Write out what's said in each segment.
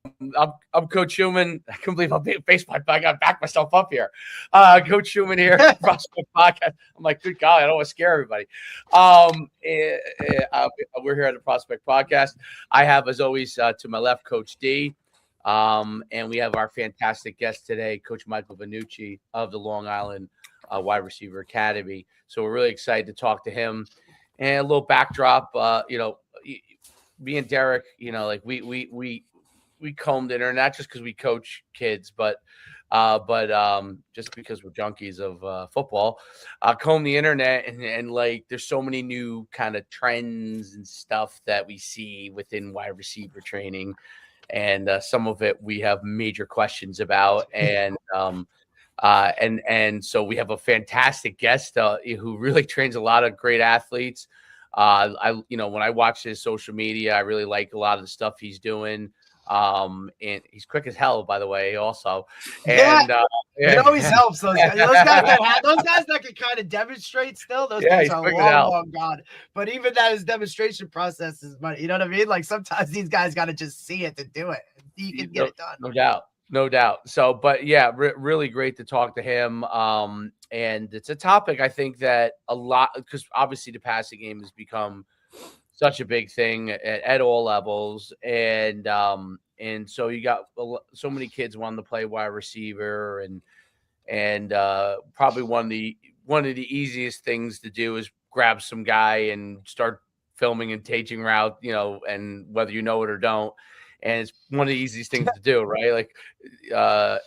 I'm Coach Schumann. I can't believe I'm being faced. I got to back myself up here. Coach Schumann here, Prospect Podcast. I'm like, good God, I don't want to scare everybody. We're here at the Prospect Podcast. I have, as always, to my left, Coach D. And we have our fantastic guest today, Coach Michael Vannucci of the Long Island Wide Receiver Academy. So we're really excited to talk to him. And a little backdrop, me and Derek, like we comb the internet, not just because we coach kids, but just because we're junkies of football, comb the internet and like there's so many new kind of trends and stuff that we see within wide receiver training. And some of it we have major questions about. And so we have a fantastic guest who really trains a lot of great athletes. When I watch his social media, I really like a lot of the stuff he's doing. And he's quick as hell, by the way, also. And it always helps those guys. Those guys that can kind of demonstrate still, those guys are long gone. But even that his demonstration process is money. You know what I mean? Like sometimes these guys got to just see it to do it. You can get it done. No doubt. So, but yeah, really great to talk to him. And it's a topic I think that a lot, because obviously the passing game has become such a big thing at all levels. And so you got so many kids wanting to play wide receiver, and probably one of the easiest things to do is grab some guy and start filming and teaching route, and whether you know it or don't. And it's one of the easiest things to do, right? Like there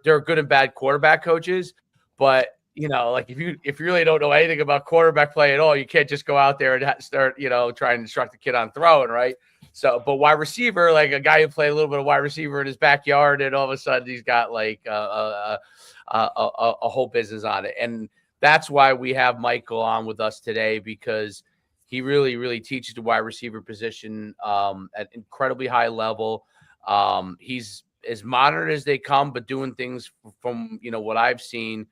are good and bad quarterback coaches, but like if you really don't know anything about quarterback play at all, you can't just go out there and start, trying to instruct the kid on throwing, right? So, but wide receiver, like a guy who played a little bit of wide receiver in his backyard, and all of a sudden he's got like a whole business on it. And that's why we have Michael on with us today, because he really, really teaches the wide receiver position at incredibly high level. He's as modern as they come, but doing things from, what I've seen,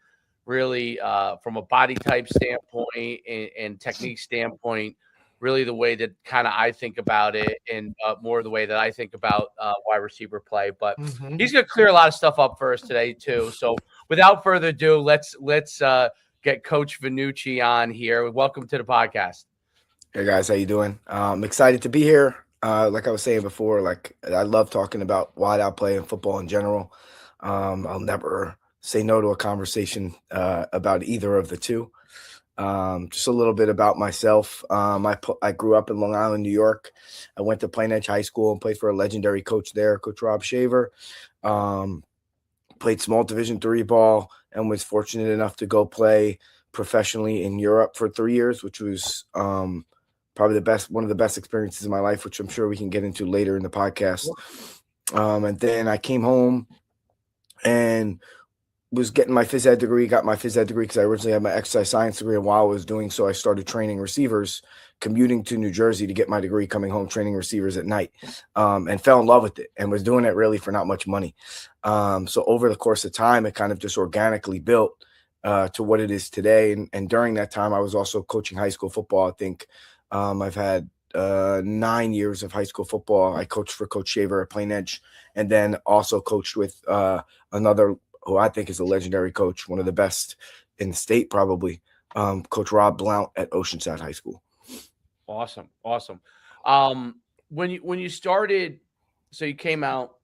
really from a body type standpoint and technique standpoint, really the way that kind of I think about it, and more the way that I think about wide receiver play. But he's going to clear a lot of stuff up for us today too. So without further ado, let's get Coach Vannucci on here. Welcome to the podcast. Hey guys, how you doing? I'm excited to be here. Like I was saying before, like I love talking about wide out play and football in general. I'll never say no to a conversation about either of the two. Just a little bit about myself. I grew up in Long Island, New York. I went to Plain Edge High School and played for a legendary coach there, Coach Rob Shaver. Played small Division III ball and was fortunate enough to go play professionally in Europe for 3 years, which was probably one of the best experiences in my life, which I'm sure we can get into later in the podcast. And then I came home and was getting my phys ed degree, got my phys ed degree because I originally had my exercise science degree. And while I was doing so, I started training receivers, commuting to New Jersey to get my degree, coming home training receivers at night, and fell in love with it and was doing it really for not much money. So over the course of time, it kind of just organically built to what it is today. And during that time, I was also coaching high school football. I think I've had 9 years of high school football. I coached for Coach Shaver at Plain Edge, and then also coached with another who I think is a legendary coach, one of the best in the state probably, Coach Rob Blount at Oceanside High School. Awesome. When you started, so you came out,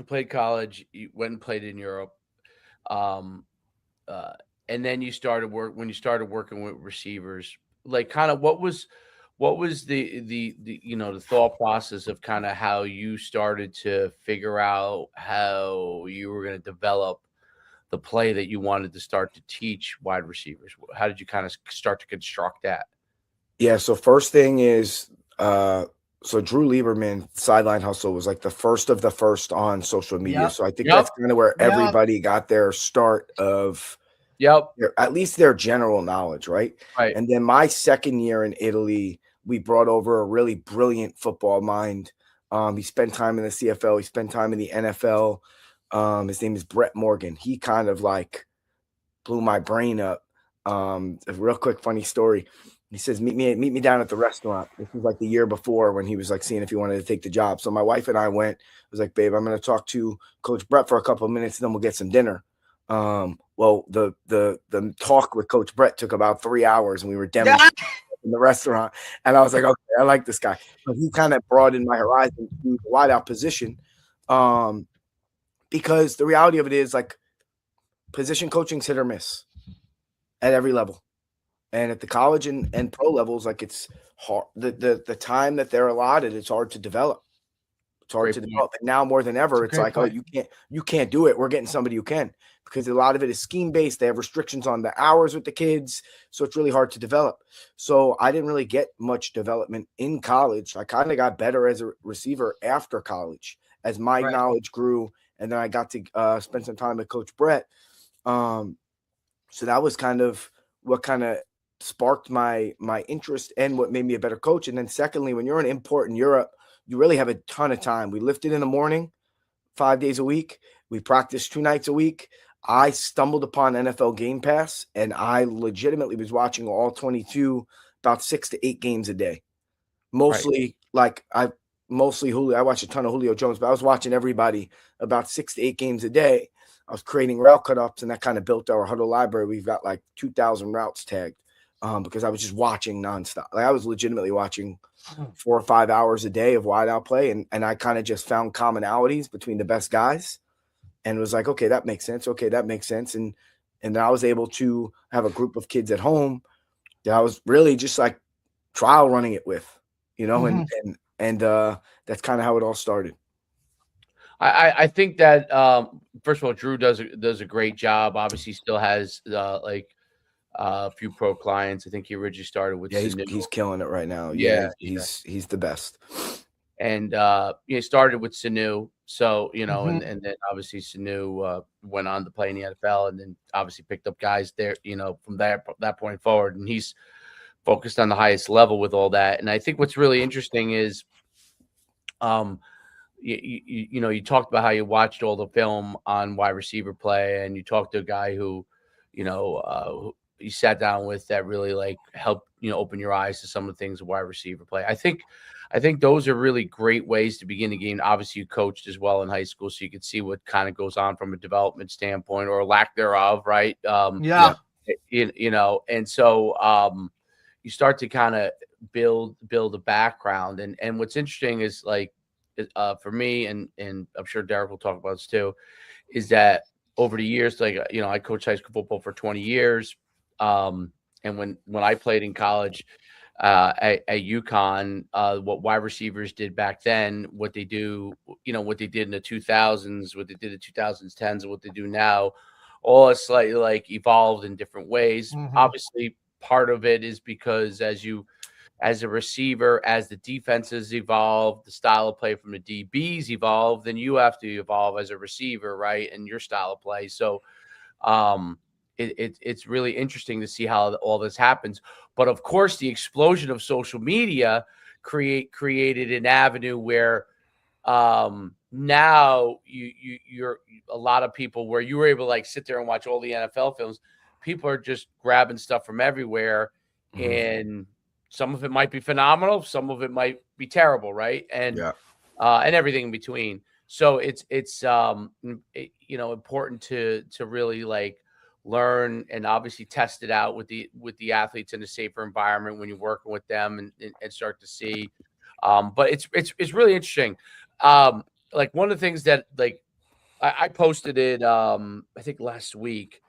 played college, you went and played in Europe, and then you started working with receivers. Like, kind of what was the thought process of kind of how you started to figure out how you were going to develop the play that you wanted to start to teach wide receivers? How did you kind of start to construct that? Yeah. So first thing is, so Drew Lieberman Sideline Hustle was like the first of the first on social media. So I think that's kind of where everybody got their start of at least their general knowledge, right? And then my second year in Italy, we brought over a really brilliant football mind. He spent time in the CFL. He spent time in the NFL. His name is Brett Morgan. He kind of like blew my brain up. A real quick funny story. He says, meet me down at the restaurant. This was like the year before when he was like seeing if he wanted to take the job. So my wife and I went. I was like, babe, I'm going to talk to Coach Brett for a couple of minutes, and then we'll get some dinner. Well, the talk with Coach Brett took about 3 hours, and we were demonstrating in the restaurant. And I was like, okay, I like this guy. But he kind of broadened my horizon to the wideout position, because the reality of it is, like, position coaching's hit or miss at every level. And at the college and pro levels, like, it's hard. The time that they're allotted, it's hard to develop. It's hard to develop. And now more than ever, it's like, point. Oh, you can't do it. We're getting somebody who can, because a lot of it is scheme based. They have restrictions on the hours with the kids, so it's really hard to develop. So I didn't really get much development in college. I kind of got better as a receiver after college as my knowledge grew, and then I got to spend some time with Coach Brett. So that was kind of what kind of sparked my interest and what made me a better coach. And then secondly, when you're an import in Europe, you really have a ton of time. We lifted in the morning 5 days a week. We practiced 2 nights a week. I stumbled upon NFL Game Pass, and I legitimately was watching all 22, about 6 to 8 games a day. Mostly mostly Julio. I watched a ton of Julio Jones, but I was watching everybody about 6 to 8 games a day. I was creating route cut-ups, and that kind of built our huddle library. We've got like 2,000 routes tagged. Because I was just watching nonstop. Like, I was legitimately watching 4 or 5 hours a day of wideout play, and I kind of just found commonalities between the best guys, and was like, okay, that makes sense. Okay, that makes sense. And then I was able to have a group of kids at home that I was really just like trial running it with, and that's kind of how it all started. I think that first of all, Drew does a great job. Obviously, still has a few pro clients. I think he originally started with Sanu. He's killing it right now. Yeah, he's the best. And he started with Sanu, so and then obviously Sanu went on to play in the NFL, and then obviously picked up guys there, from that point forward, and he's focused on the highest level with all that. And I think what's really interesting is, you talked about how you watched all the film on wide receiver play, and you talked to a guy who, you sat down with that really helped open your eyes to some of the things of wide receiver play. I think those are really great ways to begin the game. Obviously, you coached as well in high school, so you could see what kind of goes on from a development standpoint or lack thereof, right? And so you start to kind of build a background. And what's interesting is for me, and I'm sure Derek will talk about this too, is that over the years, I coached high school football for 20 years. And when I played in college at UConn, what wide receivers did back then, what they do, what they did in the 2000s, what they did in the 2010s, and what they do now, all is slightly evolved in different ways. Obviously, part of it is because as a receiver, as the defenses evolve, the style of play from the DBs evolve, then you have to evolve as a receiver, right? And your style of play. So, it's really interesting to see how all this happens. But of course, the explosion of social media created an avenue where now you're a lot of people where you were able to sit there and watch all the NFL films. People are just grabbing stuff from everywhere, and some of it might be phenomenal, some of it might be terrible, right? And everything in between. So it's important to really learn and obviously test it out with the athletes in a safer environment when you're working with them and start to see. But it's really interesting. One of the things that I posted it I think last week.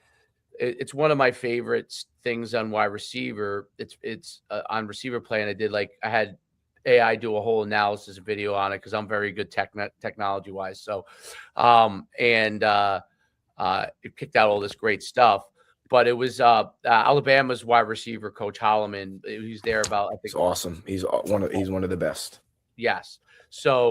It's one of my favorite things on wide receiver. It's on receiver play, and I had AI do a whole analysis video on it because I'm very good technology wise. So, it picked out all this great stuff. But it was Alabama's wide receiver coach Holloman. He's there about, I think. It's awesome. He's one of the best. Yes. So